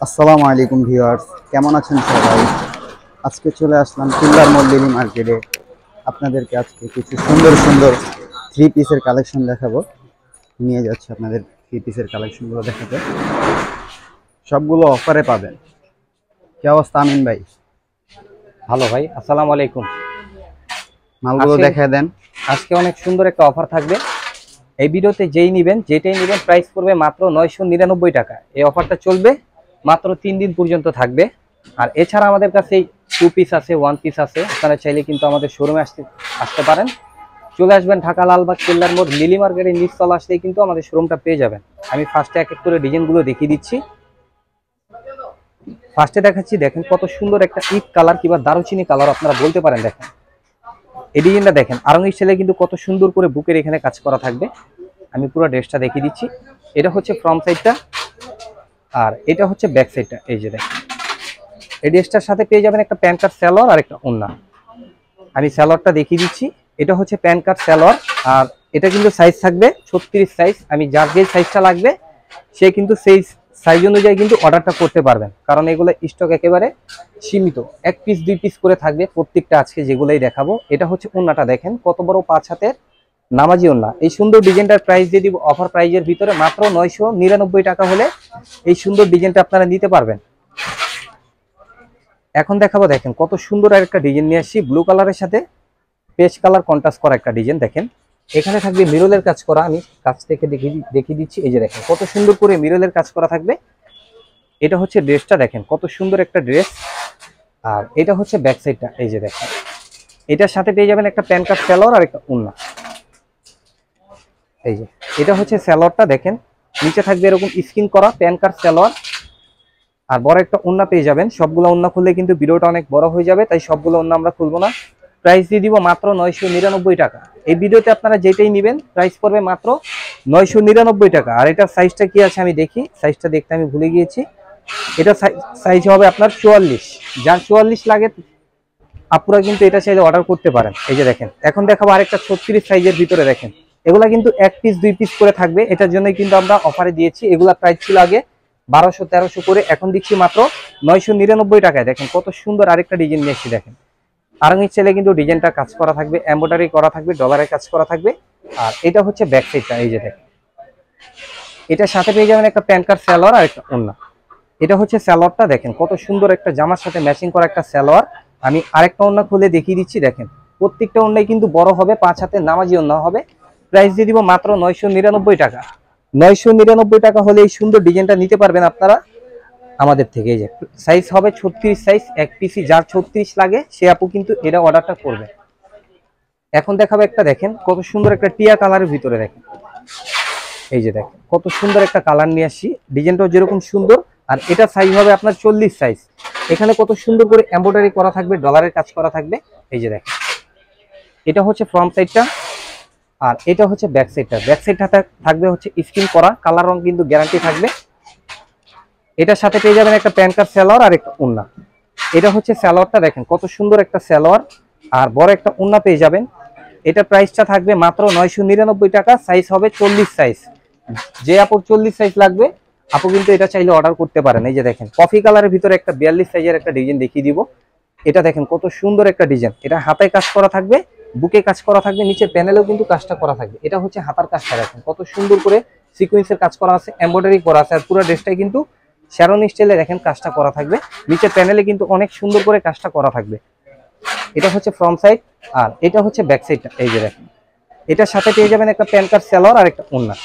আসসালামু আলাইকুম ভিউয়ার্স, কেমন আছেন সবাই? আজকে চলে আসলাম পিল্লার মল্লিনী মার্কেটে। আপনাদেরকে আজকে কিছু সুন্দর সুন্দর থ্রি পিসের কালেকশন দেখাবো। নিয়ে যাচ্ছি আপনাদের থ্রি পিসের কালেকশনগুলো দেখাতে। সবগুলো অফারে পাবেন। কি অবস্থা আমিন ভাই? ভালো ভাই, আসসালামু আলাইকুম। মালগুলো দেখায় দেন। আজকে অনেক সুন্দর একটা অফার থাকবে। এই ভিডিওতে যেটাই নেবেন প্রাইস পড়বে মাত্র 999 টাকা। এই অফারটা চলবে মাত্র 3 দিন পর্যন্ত থাকবে। আর এছাড়া আমাদের কাছে টু পিস আছে, ওয়ান পিস আছে। আপনারা চাইলে কিন্তু আমাদের শোরুমে আসতে পারেন। চলে আসবেন ঢাকা লালবাগ কেল্লার মোড় লিলি মার্কেটের নিচতলা আসলেই কিন্তু আমাদের শোরুমটা পেয়ে যাবেন। আমি ফার্স্টে এক এক করে ডিজাইনগুলো দেখিয়ে দিচ্ছি। ফার্স্টে দেখাচ্ছি, দেখেন কত সুন্দর একটা ইট কালার কিংবা দারুচিনি কালার আপনারা বলতে পারেন। দেখেন এই ডিজাইনটা দেখেন, আরং স্টাইলে কিন্তু কত সুন্দর করে বুকের এখানে কাজ করা থাকবে। আমি পুরো ড্রেসটা দেখিয়ে দিচ্ছি। এটা হচ্ছে ফ্রন্ট সাইডটা আর এটা হচ্ছে ব্যাক সাইডটা। এই যে দেখেন, এই ড্রেসটার সাথে পেয়ে যাবেন একটা প্যান্ট কাট সালোয়ার আর একটা ওড়না। আমি সালোয়ারটা দেখিয়ে দিচ্ছি। এটা হচ্ছে প্যান্ট কাট সালোয়ার আর এটা কিন্তু সাইজ থাকবে 36 সাইজ। আমি যার যে সাইজটা লাগবে সে কিন্তু সেই সাইজ অনুযায়ী কিন্তু অর্ডারটা করতে পারবেন, কারণ এগুলো স্টক একেবারে সীমিত। এক পিস দুই পিস করে থাকবে প্রত্যেকটা। আজকে যেগুলোই দেখাবো, এটা হচ্ছে ওড়নাটা দেখেন কত বড় 5 হাতের নামাজি ওড়না। এই সুন্দর ডিজাইনটার প্রাইস দিয়ে দিব অফার প্রাইজের ভিতরে মাত্র 999 টাকা হলে এই সুন্দর ডিজাইনটা আপনারা নিতে পারবেন। এখন দেখাবো, দেখেন কত সুন্দর আর একটা ডিজাইন নিয়ে আসছি ব্লু কালারের সাথে পেস্ট কালার কন্ট্রাস্ট করা একটা ডিজাইন। দেখেন এখানে থাকবে মিররের কাজ করা। আমি কাছ থেকে দেখিয়ে দিচ্ছি। এই যে দেখেন কত সুন্দর করে মিররের কাজ করা থাকবে। এটা হচ্ছে ড্রেসটা, দেখেন কত সুন্দর একটা ড্রেস। আর এটা হচ্ছে ব্যাক সাইডটা। এই যে দেখেন, এটার সাথে পেয়ে যাবেন একটা প্যান্ট কাট সালোয়ার আর একটা ওড়না। এই যে এটা হচ্ছে সালোয়ারটা, দেখেন নিচে থাকবে এরকম স্কিন করা প্যান্ট কাট সালোয়ার আর বড় একটা ওড়না পেয়ে যাবেন। সবগুলো ওড়না খুললে কিন্তু ভিডিওটা অনেক বড় হয়ে যাবে, তাই সবগুলো ওড়না আমরা খুলবো না। প্রাইস দিয়ে দিব মাত্র 999 টাকা। এই ভিডিওতে আপনারা যেটাই নেবেন প্রাইস পড়বে মাত্র 999 টাকা। আর এটার সাইজটা কি আছে আমি দেখি, সাইজটা দেখতে আমি ভুলে গিয়েছি। এটা সাইজ হবে আপনার 44। যার 44 লাগে আপুরা কিন্তু এটা চাইলে অর্ডার করতে পারেন। এই যে দেখেন, এখন দেখাবো আরেকটা 36 সাইজের ভিতরে। দেখেন এগুলা কিন্তু এক পিস দুই পিস করে থাকবে, এটার জন্যই কিন্তু আমরা অফারে দিয়েছি। এগুলা প্রাইস ছিল আগে 1200-1300 করে, এখন দিচ্ছি মাত্র 999 টাকায়। দেখেন কত সুন্দর আরেকটা ডিজাইন নিয়েছি। দেখেন আরঙের ছেলে কিন্তু ডিজাইনটা কাজ করা থাকবে, এমব্রয়ডারি করা থাকবে, ডলারের কাজ করা থাকবে। আর এটা হচ্ছে ব্যাক সাইডটা। এই যে দেখেন, এটার সাথে পেয়ে যাবেন একটা প্যান্ট কাট সালোয়ার আর একটা ওড়না। এটা হচ্ছে সালোয়ারটা, দেখেন কত সুন্দর একটা জামার সাথে ম্যাচিং করা একটা সালোয়ার। আমি আরেকটা ওড়না খুলে দেখিয়ে দিচ্ছি। দেখেন প্রত্যেকটা ওড়নাই কিন্তু বড় হবে, 5 হাতের নামাজি ওড়না হবে। প্রাইস দিয়ে দিব মাত্র 999 টাকা। 999 টাকা হলে এই সুন্দর ডিজাইনটা নিতে পারবেন আপনারা আমাদের থেকে। এই যে সাইজ হবে 36 সাইজ, এক পিসি। যার 36 লাগে সে আপু কিন্তু এটা অর্ডারটা করবে। এখন দেখাবো একটা, দেখেন কত সুন্দর একটা টিয়া কালারের ভিতরে। দেখেন এই যে দেখেন কত সুন্দর একটা কালার নিয়ে আসছি, ডিজাইনটাও যেরকম সুন্দর। আর এটা সাইজ হবে আপনার 40 সাইজ। এখানে কত সুন্দর করে এমব্রয়ডারি করা থাকবে, ডলারের কাজ করা থাকবে। এই যে দেখেন, এটা হচ্ছে ফ্রন্ট সাইডটা আর এটা হচ্ছে ব্যাক সাইডটা। ব্যাক সাইডটা থাকবে হচ্ছে স্কিন করা, কালার রং কিন্তু গ্যারান্টি থাকবে। এটার সাথে পেয়ে যাবেন একটা প্যান্ট কাট সালোয়ার আর একটা ওড়না। এটা হচ্ছে সালোয়ারটা, দেখেন কত সুন্দর একটা সালোয়ার আর বড় একটা ওড়না পেয়ে যাবেন। এটা প্রাইসটা থাকবে মাত্র 999 টাকা। সাইজ হবে 40 সাইজ। যে আপুর 40 সাইজ লাগবে আপু কিন্তু এটা চাইলে অর্ডার করতে পারেন। এই যে দেখেন কফি কালারের ভিতরে একটা 42 সাইজের একটা ডিজাইন দেখিয়ে দিব। এটা দেখেন কত সুন্দর একটা ডিজাইন। এটা হাতায় কাজ করা থাকবে, বুকে কাজ করা থাকবে, নিচের প্যানেলেও কিন্তু কাজটা করা থাকবে। এটা হচ্ছে হাতার কাজটা, দেখেন কত সুন্দর করে সিকোয়েন্সের কাজ করা আছে, এমব্রয়ডারি করা আছে। আর পুরো ড্রেসটাই কিন্তু শ্যারন স্টাইলে দেখেন কাজটা করা থাকবে। নিচের প্যানেলে কিন্তু অনেক সুন্দর করে কাজটা করা থাকবে। এটা হচ্ছে ফ্রন্ট সাইড আর এটা হচ্ছে ব্যাক সাইডটা। এই যে দেখেন, এটার সাথে পেয়ে যাবেন একটা প্যান্ট কাট সালোয়ার আর একটা ওড়না।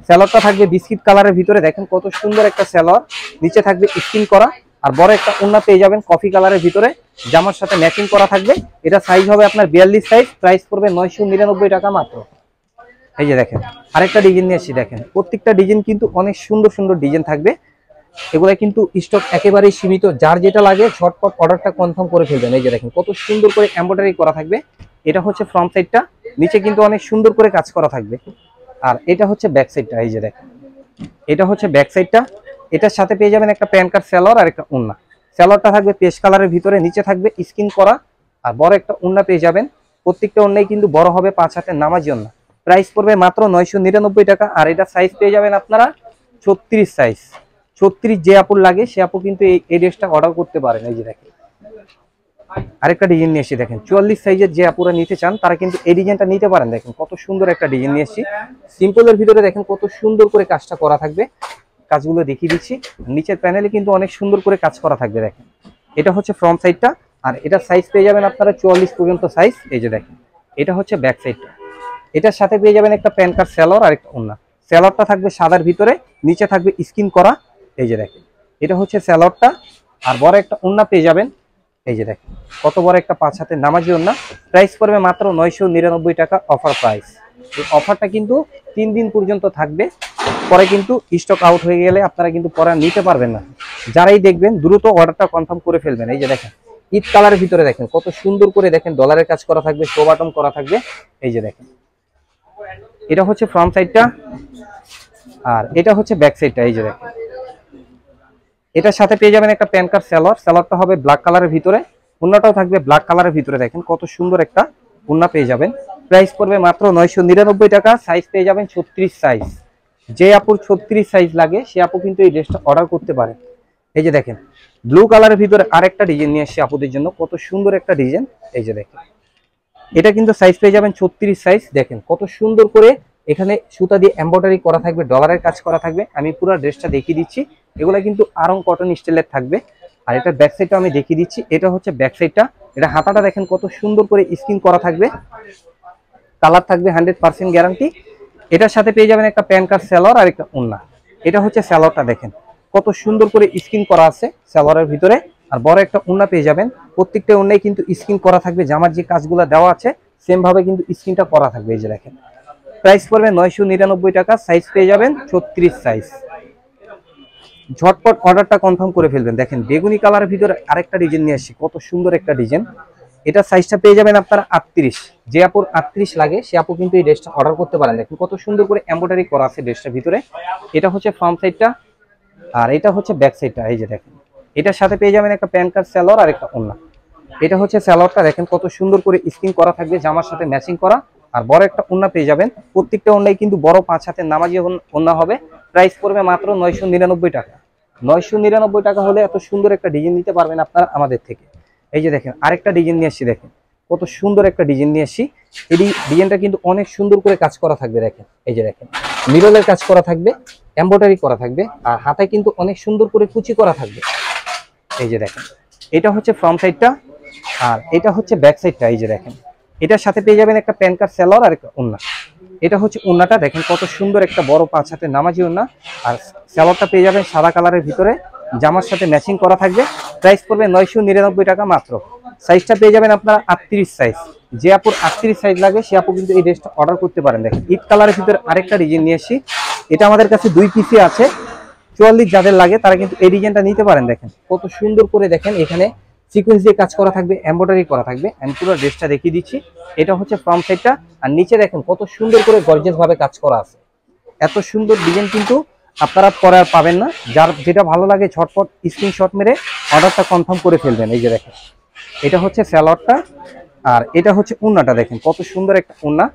সালোয়ারটা থাকবে বিস্কিট কালারের ভিতরে। দেখেন কত সুন্দর একটা সালোয়ার, নিচে থাকবে স্কিন করা আর বড় একটা ওড়না পেয়ে যাবেন কফি কালারের ভিতরে, জামার সাথে ম্যাচিং করা থাকবে। এটা সাইজ হবে আপনার 42 সাইজ। প্রাইস পড়বে 999 টাকা মাত্র। এই যে দেখেন আরেকটা ডিজাইন নিয়ে আসছি। দেখেন প্রত্যেকটা ডিজাইন কিন্তু অনেক সুন্দর সুন্দর ডিজাইন থাকবে। এগুলা কিন্তু স্টক একেবারেই সীমিত। যার যেটা লাগে ঝটপট অর্ডারটা কনফার্ম করে ফেলবেন। এই যে দেখেন কত সুন্দর করে এমব্রয়ডারি করা থাকবে। এটা হচ্ছে ফ্রন্ট সাইডটা, নিচে কিন্তু অনেক সুন্দর করে কাজ করা থাকবে। আর এটা হচ্ছে ব্যাক সাইডটা। এই যে দেখেন, এটা হচ্ছে ব্যাক সাইডটা। এটার সাথে পেয়ে যাবেন একটা প্যান্ট কাট সালোয়ার আর একটা ওড়না। সালোয়ারটা থাকবে পেস্ট কালারের ভিতরে, নিচে থাকবে স্কিন করা আর বড় একটা ওড়না পেয়ে যাবেন। প্রত্যেকটা ওড়নাই কিন্তু বড় হবে, 5 হাতের নামাজি ওড়না। প্রাইস পড়বে মাত্র 999 টাকা। আর এটা সাইজ পেয়ে যাবেন আপনারা 36 সাইজ। 36 যে আপুর লাগে সে আপু কিন্তু এই ড্রেসটা অর্ডার করতে পারেন। এই যে দেখেন আরেকটা ডিজাইন নিয়ে এসেছি, দেখেন 44 সাইজের যে আপুরা নিতে চান তারা কিন্তু এই ডিজাইনটা নিতে পারেন। দেখেন কত সুন্দর একটা ডিজাইন নিয়ে এসেছি, সিম্পলের ভিতরে দেখেন কত সুন্দর করে কাজটা করা থাকবে। কাজগুলো দেখিয়ে দিচ্ছি, নিচের প্যানেলে কিন্তু অনেক সুন্দর করে কাজ করা থাকবে। দেখেন এটা হচ্ছে ফ্রন্ট সাইডটা, আর এটা সাইজ পেয়ে যাবেন আপনারা 44 পর্যন্ত সাইজ। এই যে দেখেন এটা হচ্ছে ব্যাক সাইডটা, এটার সাথে পেয়ে যাবেন একটা প্যান কার্ড সালোয়ার আর একটা ওড়না। সালোয়ারটা থাকবে সাদার ভিতরে, নিচে থাকবে স্কিন করা। এই যে দেখেন এটা হচ্ছে সালোয়ারটা, আর বড় একটা ওড়না পেয়ে যাবেন। এই যে দেখেন কত বড় একটা 5 হাতের নামাজি ওড়না। প্রাইস পড়বে মাত্র 999 টাকা অফার প্রাইস। এই অফারটা কিন্তু 3 দিন পর্যন্ত থাকবে, পরে কিন্তু স্টক আউট হয়ে গেলে আপনারা কিন্তু পরে নিতে পারবেন না। যারাই দেখবেন দ্রুত অর্ডারটা কনফার্ম করে ফেলবেন। এই যে দেখেন ঈদ কালারের ভিতরে দেখেন কত সুন্দর করে দেখেন ডলারের কাজ করা থাকবে, শো বাটন করা থাকবে। এই যে দেখেন এটা হচ্ছে ফ্রন্ট সাইডটা, আর এটা হচ্ছে ব্যাক সাইডটা। এই যে দেখেন এটার সাথে পেয়ে যাবেন একটা প্যান কার্ড সালোয়ার। সালোয়ারটা হবে ব্ল্যাক কালারের ভিতরে, ওড়নাটাও থাকবে ব্ল্যাক কালারের ভিতরে। দেখেন কত সুন্দর একটা ওড়না পেয়ে যাবেন। প্রাইস পড়বে মাত্র 999 টাকা। সাইজ পেয়ে যাবেন 36 সাইজ। যে আপুর 36 সাইজ লাগে সে আপু কিন্তু এই ড্রেসটা অর্ডার করতে পারে। এই যে দেখেন ব্লু কালারের ভিতরে আরেকটা ডিজাইন নিয়ে এসেছি আপুদের জন্য, কত সুন্দর একটা ডিজাইন। এই যে দেখেন এটা কিন্তু সাইজ পেয়ে যাবেন 36 সাইজ। দেখেন কত সুন্দর করে এখানে সুতা দিয়ে এমব্রয়ডারি করা থাকবে, ডলারের কাজ করা থাকবে। আমি পুরো ড্রেসটা দেখিয়ে দিচ্ছি, এগুলা কিন্তু আরং কটন স্টাইলের থাকবে। আর এটা ব্যাক সাইডটা আমি দেখিয়ে দিচ্ছি, এটা হচ্ছে ব্যাক সাইডটা। এটা হাতাটা দেখেন কত সুন্দর করে স্কিন করা থাকবে, কালার থাকবে 100% গ্যারান্টি। এটার সাথে পেয়ে যাবেন একটা প্যান কার্ড সালোয়ার আর একটা ওড়না। এটা হচ্ছে সালোয়ারটা, দেখেন কত সুন্দর করে স্কিন করা আছে সালোয়ারের ভিতরে, আর বড় একটা ওড়না পেয়ে যাবেন। প্রত্যেকটা ওড়নায় কিন্তু স্কিন করা থাকবে, জামার যে কাজগুলো দেওয়া আছে সেম ভাবে কিন্তু স্কিনটা করা থাকবে। এই যে দেখেন প্রাইস পড়বে 999 টাকা। সাইজ পেয়ে যাবেন 36 সাইজ। ঝটপট অর্ডারটা কনফার্ম করে ফেলবেন। দেখেন বেগুনি কালারের ভিতরে আরেকটা ডিজাইন নিয়ে আসছি, কত সুন্দর একটা ডিজাইন। এটা সাইজটা পেয়ে যাবেন আপনারা 38। যে আপুর 38 লাগে সে আপু কিন্তু এই ড্রেসটা অর্ডার করতে পারেন। দেখুন কত সুন্দর করে এমব্রয়ডারি করা আছে ড্রেসটার ভিতরে। এটা হচ্ছে ফ্রন্ট সাইডটা, আর এটা হচ্ছে ব্যাক সাইডটা। এই যে দেখেন এটার সাথে পেয়ে যাবেন একটা প্যান কার্ড সালোয়ার আর একটা ওড়না। এটা হচ্ছে সালোয়ারটা, দেখেন কত সুন্দর করে স্কিন করা থাকবে, জামার সাথে ম্যাচিং করা। আর বড় একটা ওড়না পেয়ে যাবেন। প্রত্যেকটা ওড়নায় কিন্তু বড় 5 হাতের নামাজি ওড়না হবে। প্রাইস পড়বে মাত্র 999 টাকা। 999 টাকা হলে এত সুন্দর একটা ডিজাইন নিতে পারবেন আপনারা আমাদের থেকে। এই যে দেখেন আরেকটা ডিজাইন নিয়ে আসছি, দেখেন কত সুন্দর একটা ডিজাইন নিয়ে আসছি। এই ডিজাইনটা কিন্তু অনেক সুন্দর করে কাজ করা থাকবে। দেখেন এই যে দেখেন মিররের কাজ করা থাকবে, এমব্রয়ডারি করা থাকবে, আর হাতে কিন্তু অনেক সুন্দর করে কুচি করা থাকবে। এই যে দেখেন এটা হচ্ছে ফ্রন্ট সাইডটা, আর এটা হচ্ছে ব্যাক সাইডটা। এই যে দেখেন এটার সাথে পেয়ে যাবেন একটা প্যান কার্ড সালোয়ার আর একটা ওড়না। এটা হচ্ছে ওড়নাটা, দেখেন কত সুন্দর একটা বড় 5 হাতের নামাজি ওড়না। আর সালোয়ারটা পেয়ে যাবেন সাদা কালারের ভিতরে, জামার সাথে ম্যাচিং করা থাকবে। প্রাইস পড়বে 999 টাকা মাত্র। সাইজটা পেয়ে যাবেন আপনারা 38 সাইজ। যে আপুর 38 সাইজ লাগে সে আপু কিন্তু এই ড্রেসটা অর্ডার করতে পারেন। দেখেন ঈদ কালারের ভিতরে আরেকটা ডিজাইন নিয়ে এসেছি, এটা আমাদের কাছে 2 পিসি আছে। 44 যাদের লাগে তারা কিন্তু এই ডিজাইনটা নিতে পারেন। দেখেন কত সুন্দর করে, দেখেন এখানে সিকোয়েন্স দিয়ে কাজ করা থাকবে, এমব্রয়ডারি করা থাকবে। আমি পুরো ড্রেসটা দেখিয়ে দিচ্ছি। এটা হচ্ছে ফ্রন্ট সাইডটা, আর নিচে দেখেন কত সুন্দর করে গর্জিয়াস ভাবে কাজ করা আছে। এত সুন্দর ডিজাইন কিন্তু আপনারা পরে আর পাবেন না। যার যেটা ভালো লাগে ঝটপট স্ক্রিনশট মেরে অর্ডারটা কনফার্ম করে ফেলবেন। এই যে দেখেন এটা হচ্ছে সালোয়ারটা, আর এটা হচ্ছে ওড়নাটা। দেখেন কত সুন্দর একটা ওড়না।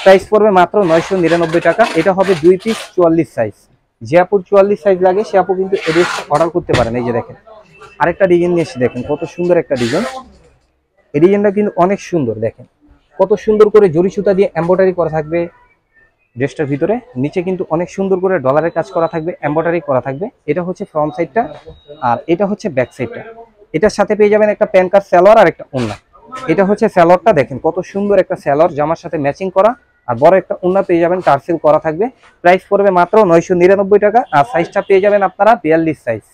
প্রাইস পড়বে মাত্র 999 টাকা। এটা হবে 2 পিস 44 সাইজ। যে আপুর 44 সাইজ লাগে সে আপু কিন্তু এই ড্রেসটা অর্ডার করতে পারেন। এই যে দেখেন আরেকটা ডিজাইন নিয়ে এসে, দেখেন কত সুন্দর একটা ডিজাইন। এই ডিজাইনটা কিন্তু অনেক সুন্দর। দেখেন কত সুন্দর করে জরি সুতা দিয়ে এমব্রয়ডারি করা থাকবে ড্রেসটার ভিতরে, নিচে কিন্তু অনেক সুন্দর করে ডলারের কাজ করা থাকবে, এমব্রয়ডারি করা থাকবে। এটা হচ্ছে ফ্রন্ট সাইডটা, আর এটা হচ্ছে ব্যাক সাইডটা। এটার সাথে পেয়ে যাবেন একটা প্যান কার্ড সালোয়ার আর একটা ওড়না। এটা হচ্ছে সালোয়ারটা, দেখেন কত সুন্দর একটা সালোয়ার, জামার সাথে ম্যাচিং করা, আর বড় একটা ওড়না পেয়ে যাবেন, টার্সেল করা থাকবে। প্রাইস পড়বে মাত্র 999 টাকা। আর সাইজটা পেয়ে যাবেন আপনারা 42 সাইজ।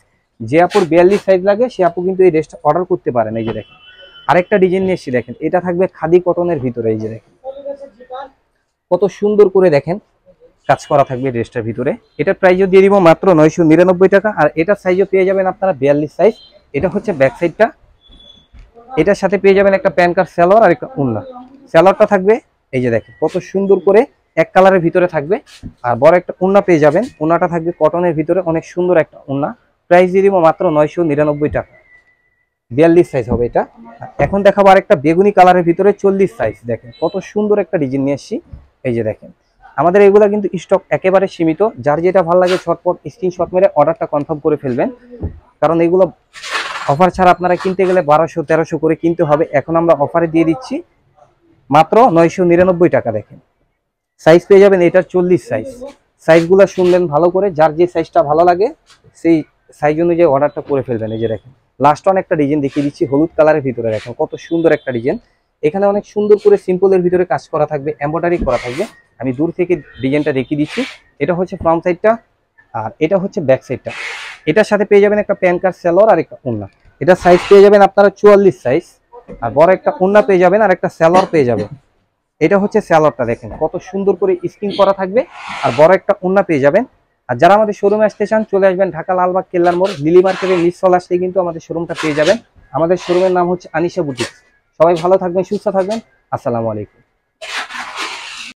যে আপুর 42 সাইজ লাগে সে আপু কিন্তু এই ড্রেসটা অর্ডার করতে পারেন। এই যে দেখেন আরেকটা ডিজাইন নিয়ে এসেছি, দেখেন এটা থাকবে খাদি কটনের ভিতরে। এই যে দেখেন কত সুন্দর করে দেখেন কাজ করা থাকবে ড্রেসটার ভিতরে। এটার প্রাইসও দিয়ে দিব মাত্র 999 টাকা। আর এটার সাইজও পেয়ে যাবেন আপনারা 42 সাইজ। এটা হচ্ছে ব্যাক সাইডটা। এটার সাথে পেয়ে যাবেন একটা প্যান কার্ড সালোয়ার আর একটা ওড়না। সালোয়ারটা থাকবে এই যে দেখেন কত সুন্দর করে এক কালারের ভিতরে থাকবে, আর বড় একটা ওড়না পেয়ে যাবেন। ওড়নাটা থাকবে কটনের ভিতরে, অনেক সুন্দর একটা ওড়না। প্রাইস দিয়ে দিব মাত্র 999 টাকা। 42 সাইজ হবে এটা। এখন দেখাবো আরেকটা বেগুনি কালারের ভিতরে 40 সাইজ। দেখেন কত সুন্দর একটা ডিজাইন নিয়ে এসেছি। এই যে দেখেন আমাদের এগুলা কিন্তু স্টক একেবারে সীমিত, যার যেটা ভালো লাগে ঝটপট স্ক্রিনশট মেরে অর্ডারটা কনফার্ম করে ফেলবেন, কারণ এগুলো অফার ছাড়া আপনারা কিনতে গেলে 1200-1300 করে কিনতে হবে। এখন আমরা অফারে দিয়ে দিচ্ছি মাত্র 999 টাকা। দেখেন সাইজ পেয়ে যাবেন, এটার 40 সাইজ। সাইজগুলো শুনলেন ভালো করে, যার যে সাইজটা ভালো লাগে সেই সাইজ অনুযায়ী অর্ডারটা করে ফেলবেন। এই যে দেখেন লাস্ট অন একটা ডিজাইন দেখিয়ে দিচ্ছি হলুদ কালারের ভিতরে, দেখেন কত সুন্দর একটা ডিজাইন। এখানে অনেক সুন্দর করে সিম্পলের ভিতরে কাজ করা থাকবে, এমব্রয়ডারি করা থাকবে। আমি দূর থেকে ডিজাইনটা দেখিয়ে দিচ্ছি। এটা হচ্ছে ফ্রন্ট সাইডটা আর এটা হচ্ছে ব্যাক সাইডটা। এটার সাথে পেয়ে যাবেন একটা প্যান কার্ড সেলোয়ার আর একটা ওড়না। এটা সাইজ পেয়ে যাবেন আপনারা 44 সাইজ, আর বড় একটা ওড়না পেয়ে যাবেন আর একটা সেলোয়ার পেয়ে যাবেন। এটা হচ্ছে সেলোয়ারটা, দেখেন কত সুন্দর করে স্ক্রিন করা থাকবে, আর বড় একটা ওড়না পেয়ে যাবেন। আর যারা আমাদের শোরুমে আসতে চান চলে আসবেন ঢাকা লালবাগ কেল্লার মোড় লিলি মার্কেটের নিচতলা আসলে কিন্তু আমাদের শোরুমটা পেয়ে যাবেন। আমাদের শোরুমের নাম হচ্ছে আনিশা বুটিক। সবাই ভালো থাকবেন, সুস্থ থাকবেন। আসসালামু আলাইকুম।